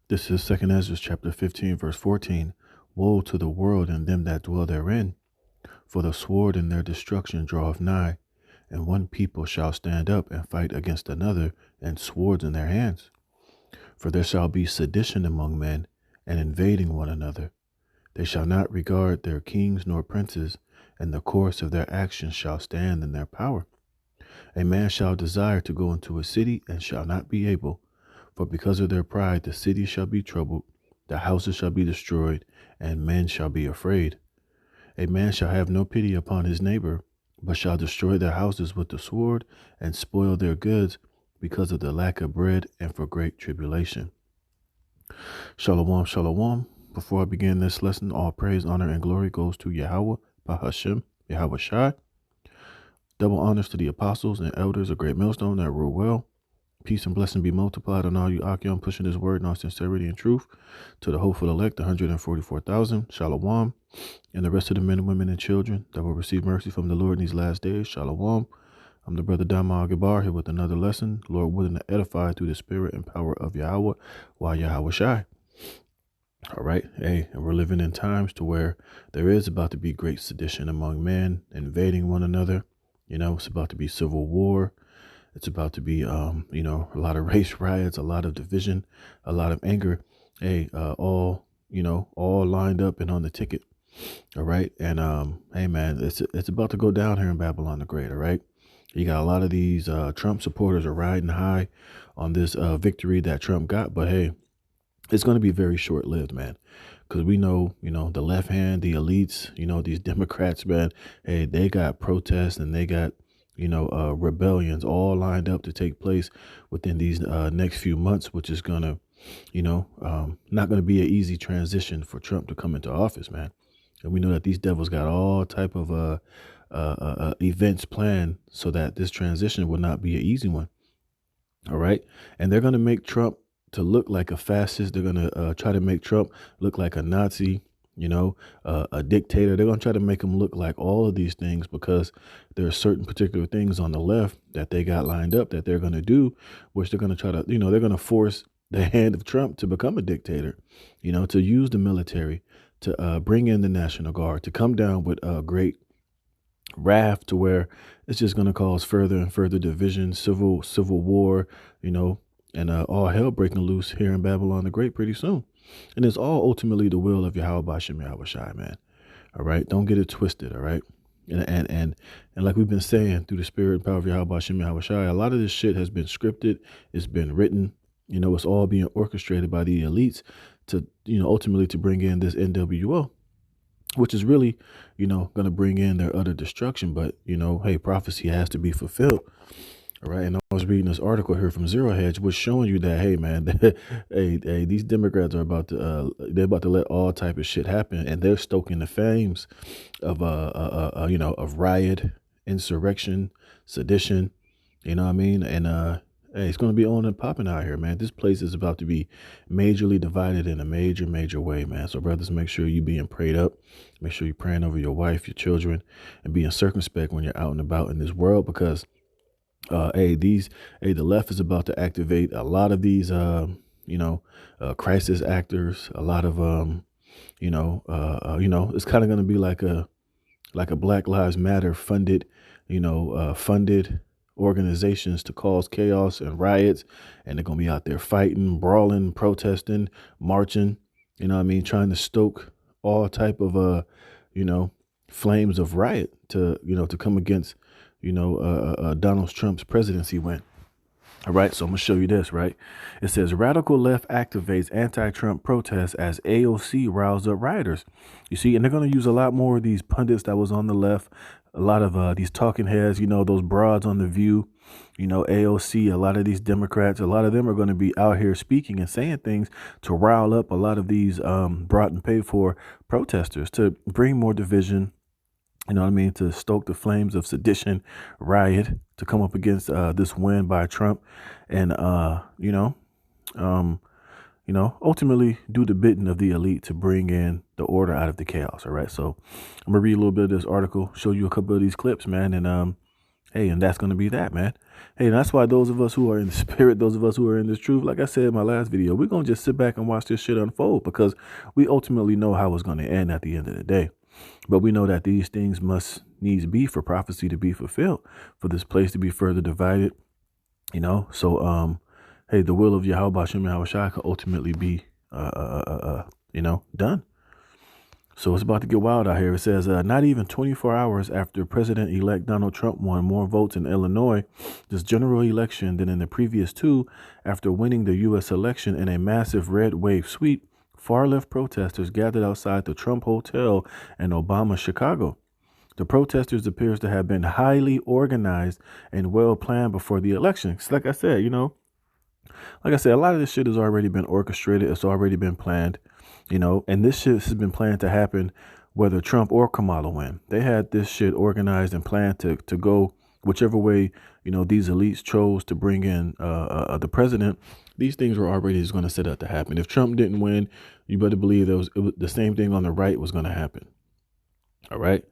This is Second Ezra chapter 15, verse 14. Woe to the world and them that dwell therein, for the sword in their destruction draweth nigh, and one people shall stand up and fight against another, and swords in their hands. For there shall be sedition among men, and invading one another. They shall not regard their kings nor princes, and the course of their actions shall stand in their power. A man shall desire to go into a city, and shall not be able. For because of their pride the city shall be troubled, the houses shall be destroyed, and men shall be afraid. A man shall have no pity upon his neighbor, but shall destroy their houses with the sword, and spoil their goods, because of the lack of bread, and for great tribulation. Shalom, shalom. Before I begin this lesson, all praise, honor, and glory goes to Yahweh, Bahashem, Yahweh Shai. Double honors to the apostles and elders of Great Millstone that rule well. Peace and blessing be multiplied on all you Akim pushing this word in all sincerity and truth. To the hopeful elect, 144,000, Shalom. And the rest of the men, women, and children that will receive mercy from the Lord in these last days, Shalom. I'm the brother Dama Agabar here with another lesson, Lord willing to edify through the spirit and power of Yahweh, while Yahweh Shai. All right. Hey, and we're living in times to where there is about to be great sedition among men, invading one another. It's about to be civil war. It's about to be, a lot of race riots, a lot of division, a lot of anger. Hey, all lined up and on the ticket. All right. And, hey, man, it's about to go down here in Babylon the Great. All right. You got a lot of these Trump supporters are riding high on this victory that Trump got. But, hey, it's going to be very short lived, man, because we know, the left hand, the elites, these Democrats, man, hey, they got protests and they got, rebellions all lined up to take place within these next few months, which is going to, not going to be an easy transition for Trump to come into office, man. And we know that these devils got all type of events planned so that this transition will not be an easy one. All right. And they're going to make Trump to look like a fascist. They're going to try to make Trump look like a Nazi, a dictator. They're going to try to make him look like all of these things because there are certain particular things on the left that they got lined up that they're going to do, which they're going to try to, they're going to force the hand of Trump to become a dictator, to use the military, to bring in the National Guard, to come down with a great wrath to where it's just going to cause further and further division, civil war, and all hell breaking loose here in Babylon the Great pretty soon. And it's all ultimately the will of Yahweh Bashem Yahweh Shai, man. All right. Don't get it twisted. All right. And like we've been saying through the spirit and power of Yahweh Bashem Yahweh Shai, a lot of this shit has been scripted. It's been written. It's all being orchestrated by the elites to, ultimately to bring in this NWO, which is really, going to bring in their utter destruction. But, hey, prophecy has to be fulfilled. All right. And I was reading this article here from Zero Hedge, which showing you that, hey, man, hey, these Democrats are about to they're about to let all type of shit happen. And they're stoking the flames of, of riot, insurrection, sedition. You know what I mean? And hey, it's going to be on and popping out here, man. This place is about to be majorly divided in a major way, man. So brothers, make sure you being prayed up. Make sure you're praying over your wife, your children, and being circumspect when you're out and about in this world, because the left is about to activate a lot of these, crisis actors, a lot of, it's kind of going to be like a Black Lives Matter funded, funded organizations to cause chaos and riots. And they're going to be out there fighting, brawling, protesting, marching, trying to stoke all type of, flames of riot to come against, Donald Trump's presidency win. All right. So I'm going to show you this, right? It says radical left activates anti-Trump protests as AOC riles up rioters. You see, and they're going to use a lot more of these pundits that was on the left, a lot of these talking heads, those broads on The View, AOC, a lot of these Democrats, a lot of them are going to be out here speaking and saying things to rile up a lot of these brought and paid for protesters, to bring more division. To stoke the flames of sedition, riot, to come up against this win by Trump, and ultimately do the bidding of the elite to bring in the order out of the chaos. All right, so I'm gonna read a little bit of this article, show you a couple of these clips, man, and Hey, and that's going to be that, man. Hey, and that's why those of us who are in the spirit, those of us who are in this truth, like I said in my last video, we're going to just sit back and watch this shit unfold because we ultimately know how it's going to end at the end of the day. But we know that these things must needs be for prophecy to be fulfilled, for this place to be further divided, So, hey, the will of Yahweh Shem Yahushua can ultimately be, done. So it's about to get wild out here. It says not even 24 hours after President-elect Donald Trump won more votes in Illinois, this general election, than in the previous two, after winning the U.S. election in a massive red wave sweep, far-left protesters gathered outside the Trump Hotel in Obama, Chicago. The protesters appears to have been highly organized and well planned before the election. Like I said, a lot of this shit has already been orchestrated. It's already been planned, and this shit has been planned to happen whether Trump or Kamala win. They had this shit organized and planned to go whichever way, these elites chose to bring in the president. These things were already going to set up to happen. If Trump didn't win, you better believe it was the same thing on the right was going to happen. All right.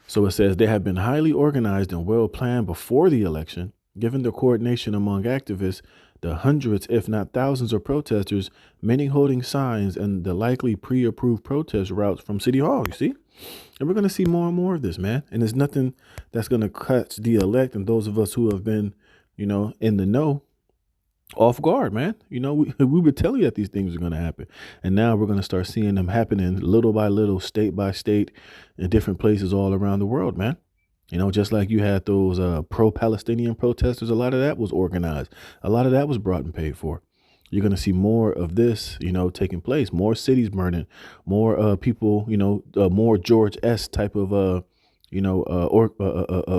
So it says they have been highly organized and well planned before the election, given the coordination among activists, the hundreds, if not thousands of protesters, many holding signs, and the likely pre-approved protest routes from City Hall, you see? And we're going to see more and more of this, man. And there's nothing that's going to catch the elect and those of us who have been, in the know off guard, man. We would tell you that these things are going to happen. And now we're going to start seeing them happening little by little, state by state, in different places all around the world, man. Just like you had those pro-Palestinian protesters, a lot of that was organized. A lot of that was brought and paid for. You're going to see more of this, taking place, more cities burning, more people, more George S. type of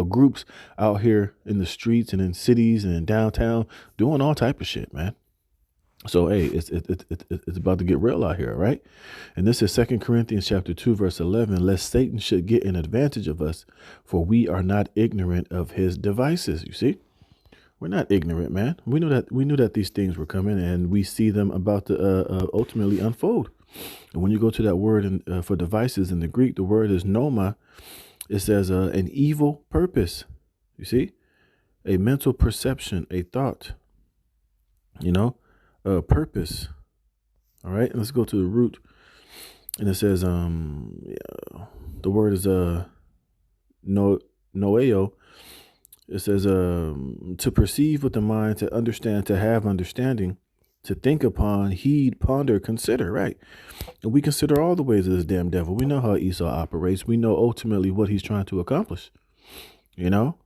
groups out here in the streets and in cities and in downtown doing all type of shit, man. So, hey, it's about to get real out here, right? And this is 2 Corinthians chapter 2, verse 11, lest Satan should get an advantage of us, for we are not ignorant of his devices. You see, we're not ignorant, man. We knew that these things were coming, and we see them about to ultimately unfold. And when you go to that word for devices in the Greek, the word is noma. It says an evil purpose, you see, a mental perception, a thought, a purpose. All right. And let's go to the root. And it says, the word is noeo. It says to perceive with the mind, to understand, to have understanding, to think upon, heed, ponder, consider, right? And we consider all the ways of this damn devil. We know how Esau operates. We know ultimately what he's trying to accomplish, and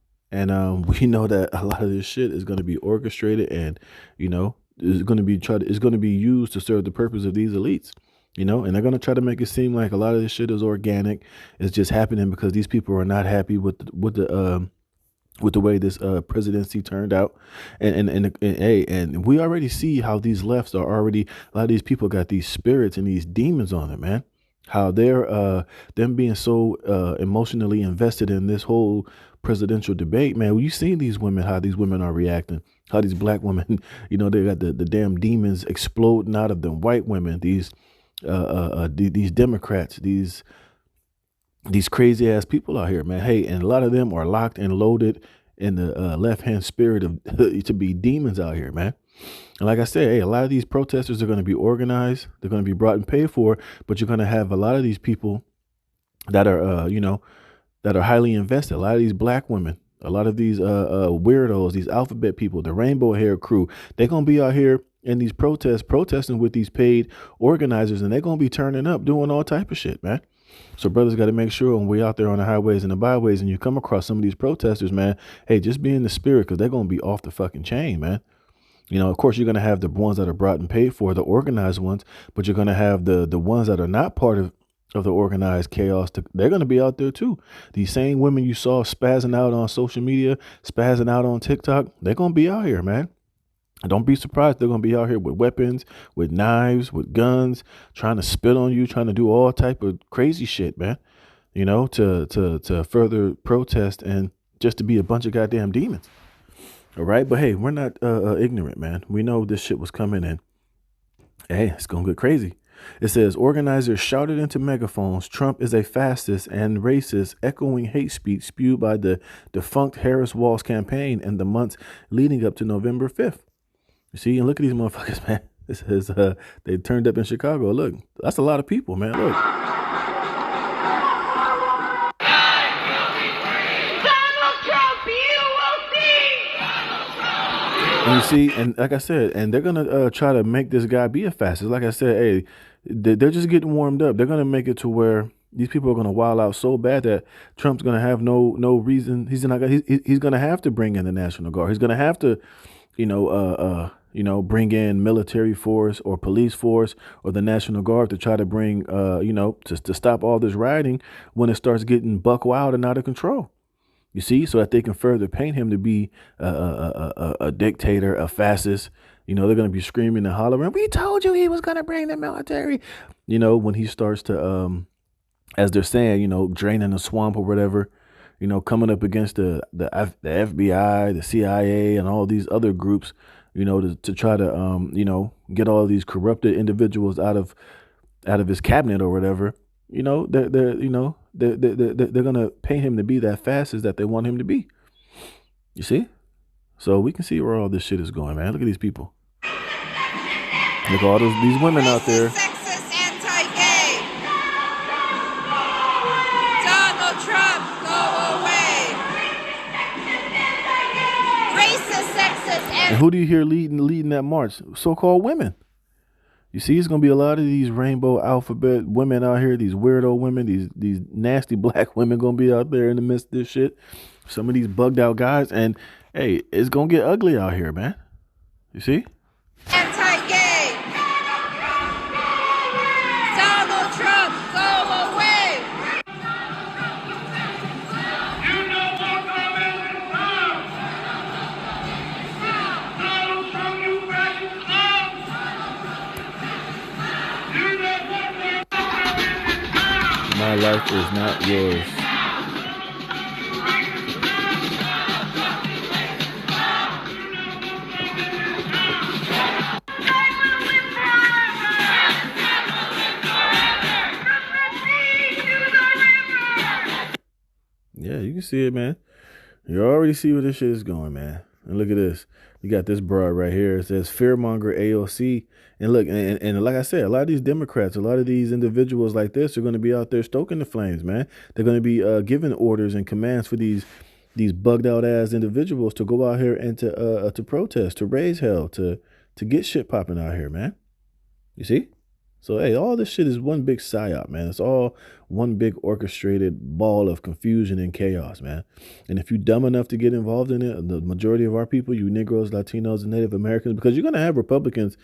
we know that a lot of this shit is going to be orchestrated and, is going to be used to serve the purpose of these elites, and they're going to try to make it seem like a lot of this shit is organic. It's just happening because these people are not happy with the way this presidency turned out. And we already see how these lefts are already, a lot of these people got these spirits and these demons on them, man. How they're them being so emotionally invested in this whole presidential debate, man. Well, you seen these women, how these women are reacting, how these black women, they got the damn demons exploding out of them. White women, these Democrats, these crazy ass people out here, man. Hey, and a lot of them are locked and loaded in the left-hand spirit of to be demons out here, man. And like I said, hey, a lot of these protesters are going to be organized. They're going to be brought and paid for, but you're going to have a lot of these people that are, that are highly invested. A lot of these black women, a lot of these weirdos, these alphabet people, the rainbow hair crew, they're going to be out here in these protests, protesting with these paid organizers, and they're going to be turning up, doing all type of shit, man. So brothers got to make sure when we're out there on the highways and the byways and you come across some of these protesters, man, hey, just be in the spirit, because they're going to be off the fucking chain, man. Of course, you're going to have the ones that are brought and paid for, the organized ones, but you're going to have the ones that are not part of the organized chaos. They're going to be out there too. These same women you saw spazzing out on social media, spazzing out on TikTok, they're going to be out here, man. Don't be surprised. They're going to be out here with weapons, with knives, with guns, trying to spit on you, trying to do all type of crazy shit, man, to further protest and just to be a bunch of goddamn demons. All right. But hey, we're not ignorant, man. We know this shit was coming in. Hey, it's going to get crazy. It says organizers shouted into megaphones, Trump is a fascist and racist, echoing hate speech spewed by the defunct Harris Walls campaign in the months leading up to November 5th. You see, and look at these motherfuckers, man. This is they turned up in Chicago. Look, that's a lot of people, man. Look. And you see, and like I said, and they're gonna try to make this guy be a fascist. Like I said, hey, they're just getting warmed up. They're gonna make it to where these people are gonna wild out so bad that Trump's gonna have no reason. He's gonna have to bring in the National Guard. He's gonna have to, bring in military force or police force or the National Guard to try to bring, to stop all this rioting when it starts getting buck wild and out of control. You see, so that they can further paint him to be a dictator, a fascist. They're going to be screaming and hollering, "We told you he was going to bring the military." When he starts to, as they're saying, draining the swamp or whatever, coming up against the FBI, the CIA, and all these other groups, to try to, get all these corrupted individuals out of his cabinet or whatever. They're gonna paint him to be that fascist that they want him to be. You see? So we can see where all this shit is going, man. Look at these people. Look at all these women out there. Sexist, anti-gay. Donald Trump, go away. Racist, sexist, and who do you hear leading that march? So-called women. You see, it's gonna be a lot of these rainbow alphabet women out here, these weirdo women, these nasty black women gonna be out there in the midst of this shit. Some of these bugged out guys, and hey, it's gonna get ugly out here, man. You see? Anti-gay. Donald Trump, go away. You know what Donald Trump, you racist up. My life is not yours. Yeah, you can see it, man. You already see where this shit is going, man. And look at this. You got this broad right here. It says fearmonger AOC. And look, and like I said, a lot of these Democrats, a lot of these individuals like this are going to be out there stoking the flames, man. They're going to be giving orders and commands for these bugged out ass individuals to go out here and to protest, to raise hell, to get shit popping out here, man. You see? So, hey, all this shit is one big psyop, man. It's all one big orchestrated ball of confusion and chaos, man. And if you're dumb enough to get involved in it, the majority of our people, you Negroes, Latinos, and Native Americans, because you're going to have Republicans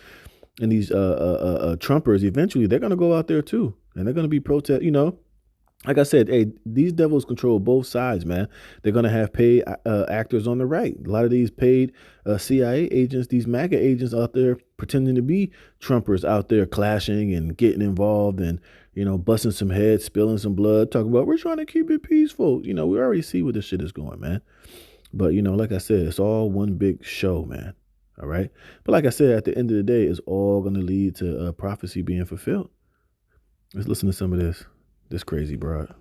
and these Trumpers, eventually they're going to go out there too. And they're going to be protest, like I said, hey, these devils control both sides, man. They're going to have paid actors on the right. A lot of these paid CIA agents, these MAGA agents out there pretending to be Trumpers out there clashing and getting involved and, busting some heads, spilling some blood, talking about we're trying to keep it peaceful. We already see where this shit is going, man. But, like I said, it's all one big show, man. All right. But like I said, at the end of the day, it's all going to lead to prophecy being fulfilled. Let's listen to some of this crazy broad.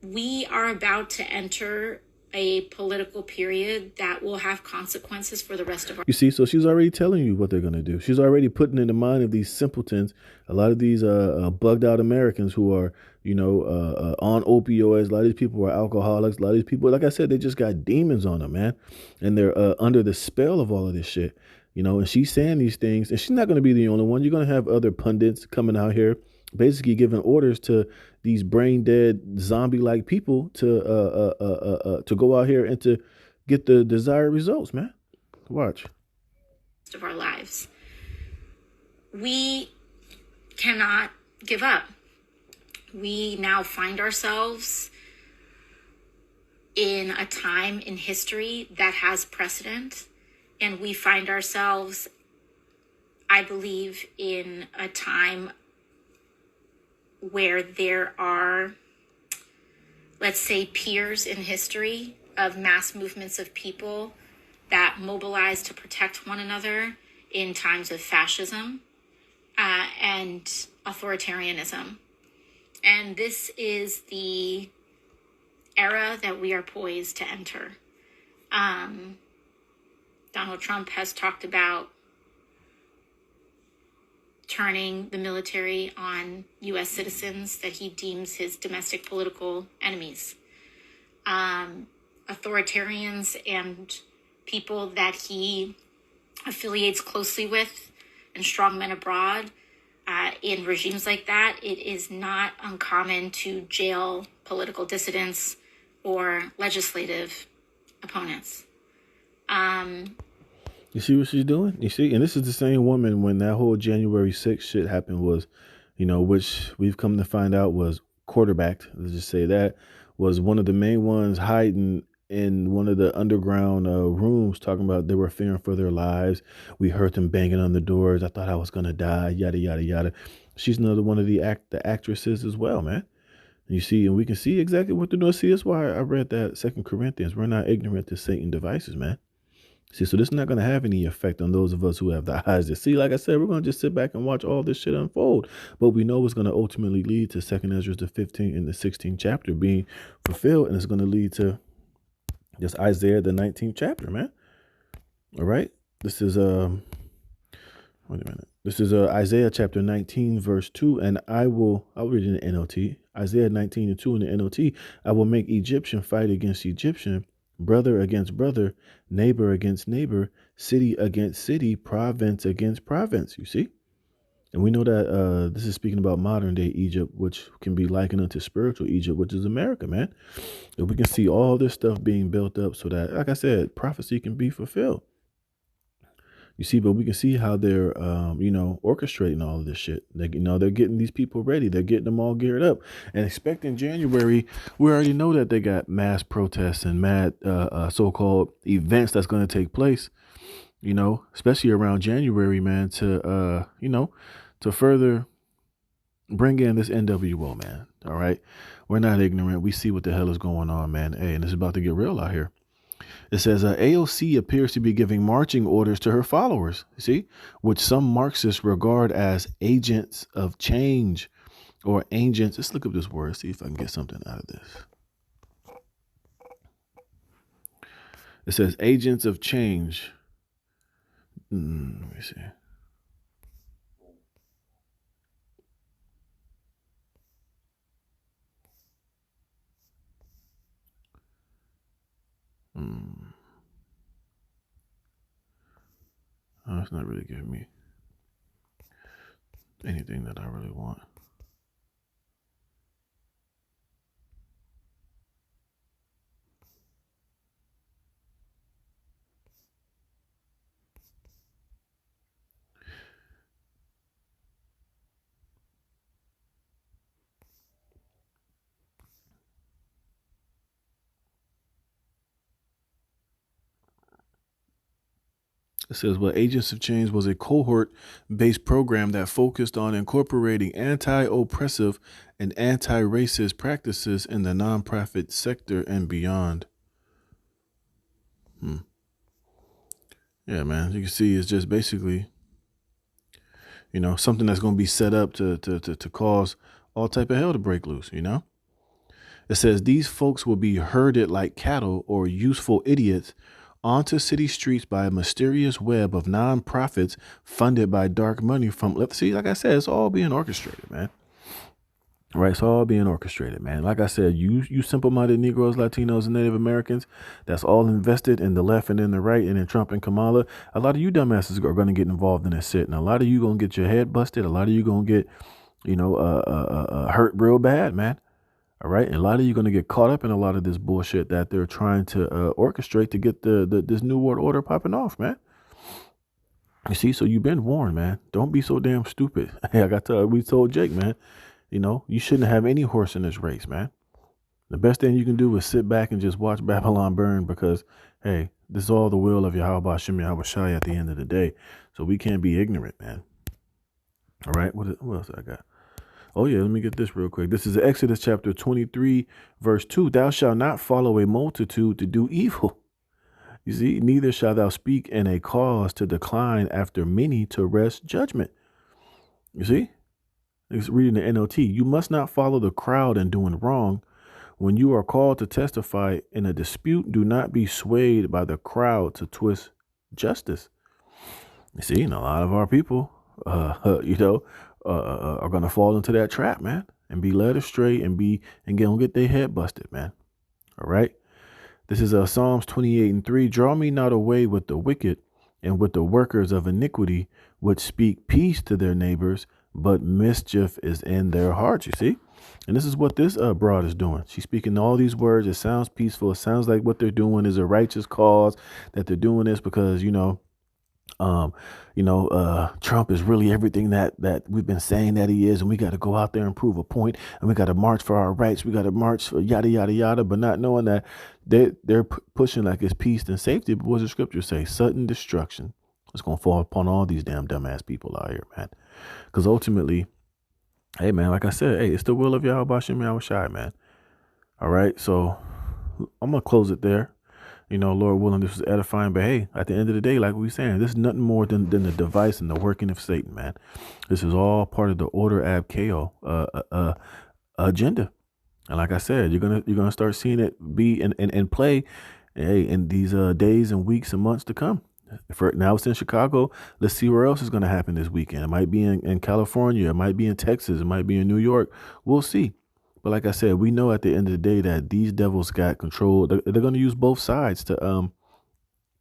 We are about to enter a political period that will have consequences for the rest of our... You see, so she's already telling you what they're going to do. She's already putting in the mind of these simpletons, a lot of these bugged out Americans who are, on opioids. A lot of these people are alcoholics. A lot of these people, like I said, they just got demons on them, man. And they're under the spell of all of this shit, and she's saying these things, and she's not going to be the only one. You're going to have other pundits coming out here basically giving orders to these brain dead zombie like people to go out here and to get the desired results, man. Watch. Of our lives. We cannot give up. We now find ourselves in a time in history that has precedent, and we find ourselves, I believe, in a time where there are, let's say, peers in history of mass movements of people that mobilize to protect one another in times of fascism and authoritarianism. And this is the era that we are poised to enter. Donald Trump has talked about turning the military on U.S. citizens that he deems his domestic political enemies. Authoritarians and people that he affiliates closely with and strongmen abroad, in regimes like that, it is not uncommon to jail political dissidents or legislative opponents. You see what she's doing? You see? And this is the same woman when that whole January 6th shit happened was, which we've come to find out was quarterbacked. Let's just say that was one of the main ones hiding in one of the underground rooms talking about they were fearing for their lives. We heard them banging on the doors. I thought I was going to die, yada, yada, yada. She's another one of the actresses as well, man. You see, and we can see exactly what they're doing. See, that's why I read that 2 Corinthians. We're not ignorant to Satan devices, man. See, so this is not going to have any effect on those of us who have the eyes to see. Like I said, we're going to just sit back and watch all this shit unfold. But we know it's going to ultimately lead to 2nd Ezra, the 15th and the 16th chapter being fulfilled. And it's going to lead to just Isaiah, the 19th chapter, man. All right. This is, wait a minute. This is Isaiah chapter 19, verse 2. And I'll read it in the NLT. Isaiah 19 and 2 in the NLT. I will make Egyptian fight against Egyptian, brother against brother, neighbor against neighbor, city against city, province against province. You see? And we know that this is speaking about modern day Egypt, which can be likened unto spiritual Egypt, which is America, man. And we can see all this stuff being built up so that, like I said, prophecy can be fulfilled. You see, but we can see how they're, orchestrating all of this shit. They're getting these people ready. They're getting them all geared up and expecting January. We already know that they got mass protests and mad so-called events that's going to take place, especially around January, man, to further bring in this NWO, man. All right. We're not ignorant. We see what the hell is going on, man. Hey, and it's about to get real out here. It says AOC appears to be giving marching orders to her followers, see, which some Marxists regard as agents of change or agents. Let's look up this word, see if I can get something out of this. It says agents of change. Let me see. Oh, it's not really giving me anything that I really want. It says, well, Agents of Change was a cohort-based program that focused on incorporating anti-oppressive and anti-racist practices in the nonprofit sector and beyond. Yeah, man, you can see it's just basically, something that's going to be set up to cause all type of hell to break loose, It says these folks will be herded like cattle or useful idiots onto city streets by a mysterious web of nonprofits funded by dark money from, let's see, like I said, it's all being orchestrated, man. Right, it's all being orchestrated, man. Like I said, you simple-minded Negroes, Latinos, and Native Americans, that's all invested in the left and in the right, and in Trump and Kamala. A lot of you dumbasses are going to get involved in this shit, and a lot of you going to get your head busted. A lot of you going to get, hurt real bad, man. All right. And a lot of you are going to get caught up in a lot of this bullshit that they're trying to orchestrate to get this new world order popping off, man. You see, so you've been warned, man. Don't be so damn stupid. Hey, we told Jake, man, you shouldn't have any horse in this race, man. The best thing you can do is sit back and just watch Babylon burn because, hey, this is all the will of Yahweh Shem Yahweh Shai at the end of the day. So we can't be ignorant, man. All right. What else I got? Oh, yeah, let me get this real quick. This is Exodus chapter 23, verse 2. Thou shalt not follow a multitude to do evil. You see, neither shalt thou speak in a cause to decline after many to wrest judgment. You see? It's reading the NLT. You must not follow the crowd in doing wrong. When you are called to testify in a dispute, do not be swayed by the crowd to twist justice. You see, and a lot of our people, are going to fall into that trap, man, and be led astray and get their head busted, man. All right. This is Psalms 28:3. Draw me not away with the wicked and with the workers of iniquity, which speak peace to their neighbors, but mischief is in their hearts. You see? And this is what this broad is doing. She's speaking all these words. It sounds peaceful. It sounds like what they're doing is a righteous cause, that they're doing this because, Trump is really everything that we've been saying that he is, and we got to go out there and prove a point, and we got to march for our rights. We got to march for yada yada yada, but not knowing that they're pushing like it's peace and safety. But what does the scripture say? Sudden destruction is going to fall upon all these damn dumbass people out here, man. Because ultimately, hey man, like I said, hey, it's the will of Yahweh Bashem Yahushai, man. All right, so I'm gonna close it there. Lord willing, this was edifying. But hey, at the end of the day, like we were saying, this is nothing more than the device and the working of Satan, man. This is all part of the order ab chao agenda. And like I said, you're gonna start seeing it be in play, hey, in these days and weeks and months to come. Now it's in Chicago. Let's see where else is going to happen this weekend. It might be in California. It might be in Texas. It might be in New York. We'll see. But like I said, we know at the end of the day that these devils got control. They're going to use both sides to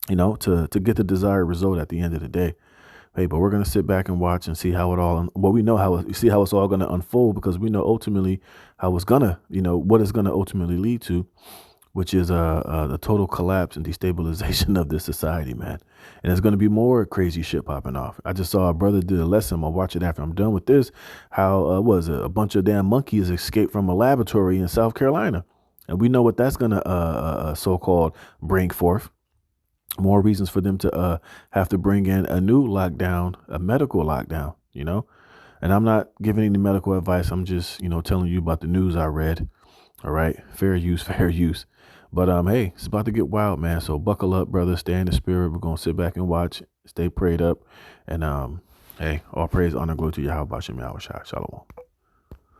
to get the desired result at the end of the day. Hey, but we're going to sit back and watch and see how it all. Well, we know how it's all going to unfold, because we know ultimately how it's gonna, what it's going to ultimately lead to, which is the total collapse and destabilization of this society, man. And there's going to be more crazy shit popping off. I just saw a brother did a lesson. I'll watch it after I'm done with this. How was it? A bunch of damn monkeys escaped from a laboratory in South Carolina. And we know what that's going to so-called bring forth. More reasons for them to have to bring in a new lockdown, a medical lockdown, And I'm not giving any medical advice. I'm just, telling you about the news I read. All right. Fair use, fair use. But hey, it's about to get wild, man. So buckle up, brother. Stay in the spirit. We're gonna sit back and watch. Stay prayed up. And hey, all praise, honor, glory to Yahweh Bashem Yahushua. Shalom.